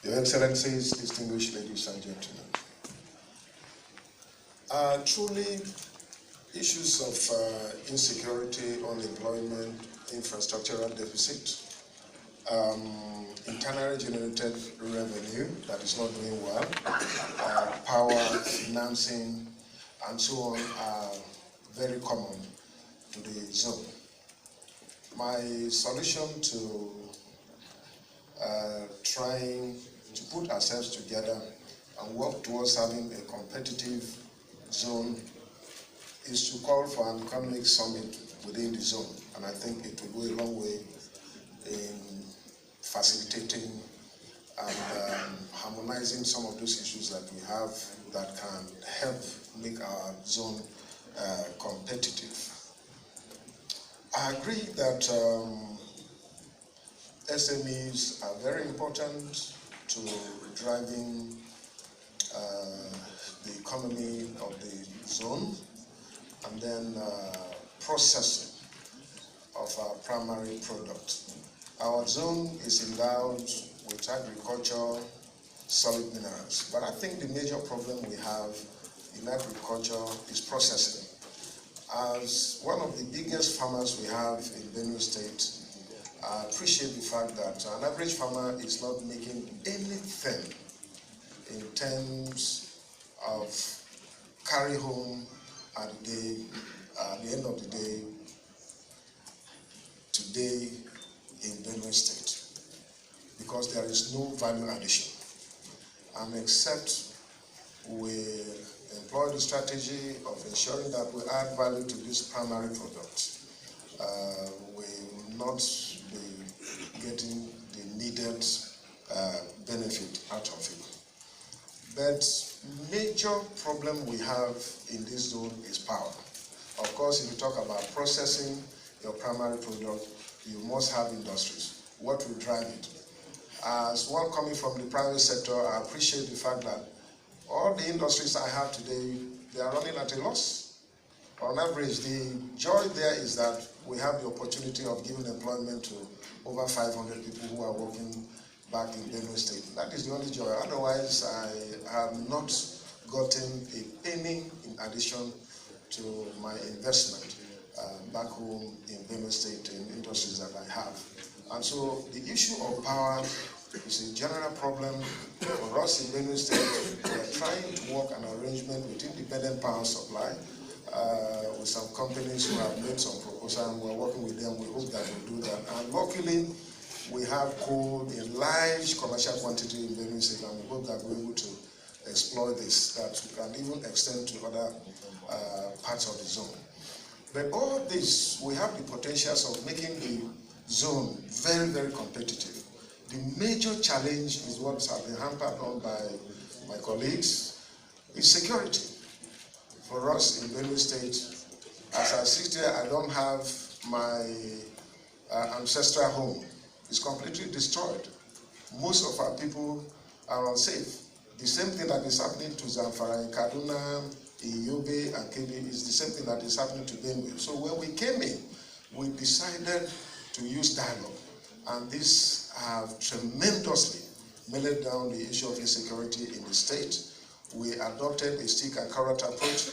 Your Excellencies, distinguished ladies and gentlemen. Truly, issues of insecurity, unemployment, infrastructural deficit, internally generated revenue that is not doing well, power, financing, and so on are very common to the zone. My solution to trying to put ourselves together and work towards having a competitive zone is to call for an economic summit within the zone, and I think it will go a long way in facilitating and harmonizing some of those issues that we have that can help make our zone competitive. I agree that SMEs are very important to driving the economy of the zone, and then processing of our primary product. Our zone is endowed with agriculture, solid minerals, but I think the major problem we have in agriculture is processing. As one of the biggest farmers we have in Benue State, I appreciate the fact that an average farmer is not making anything in terms of carry home at the end of the day, today in Benue State, because there is no value addition. And except we employ the strategy of ensuring that we add value to this primary product, we will not be getting the needed benefit out of it. But major problem we have in this zone is power. Of course, if you talk about processing your primary product, you must have industries. What will drive it? As one coming from the private sector, I appreciate the fact that all the industries I have today, they are running at a loss. On average, the joy there is that we have the opportunity of giving employment to over 500 people who are working back in Benue State. That is the only joy. Otherwise, I have not gotten a penny in addition to my investment back home in Benue State in industries that I have. And so the issue of power is a general problem for us in Benue State. We are trying to work an arrangement with independent power supply with some companies who have made some proposals, and we're working with them. We hope that we'll do that. And luckily, we have coal in large commercial quantity in Benue State, and we hope that we're able to exploit this, that we can even extend to other parts of the zone. But all this, we have the potentials of making the zone very, very competitive. The major challenge is what has been hampered on by my colleagues, is security. For us in Benue State, as I sit here, I don't have my ancestral home. It's completely destroyed. Most of our people are unsafe. The same thing that is happening to Zamfara in Kaduna, in Yobe and Kebbi is the same thing that is happening to Benue. So when we came in, we decided to use dialogue. And this have tremendously melted down the issue of insecurity in the state. We adopted a stick and carrot approach,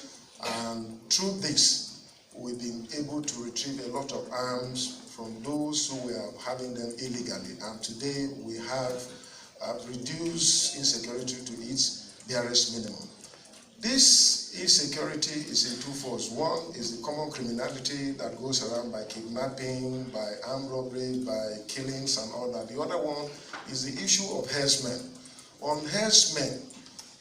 and through this, we've been able to retrieve a lot of arms from those who were having them illegally. And today, we have reduced insecurity to its barest minimum. This insecurity is in two folds. One is the common criminality that goes around by kidnapping, by armed robbery, by killings and all that. The other one is the issue of herdsmen. On herdsmen,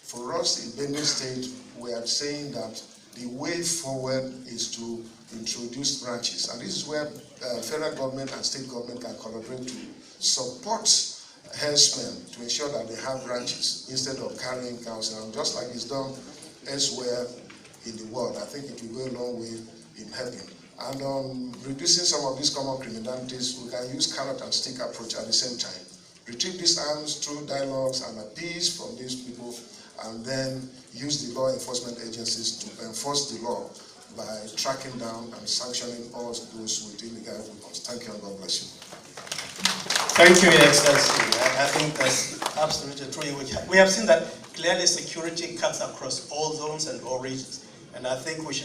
for us in Benue State, we are saying that the way forward is to introduce branches. And this is where federal government and state government can collaborate to support herdsmen to ensure that they have branches instead of carrying cows around, just like it's done elsewhere in the world. I think it will go a long way in helping. And on reducing some of these common criminalities, we can use carrot and stick approach at the same time. Retrieve these arms through dialogues and appeals from these people, and then use the law enforcement agencies to enforce the law by tracking down and sanctioning all those with illegal weapons. Thank you, and God bless you. Thank you, Your Excellency. I think that's absolutely true. We have seen that clearly security cuts across all zones and all regions, and I think we should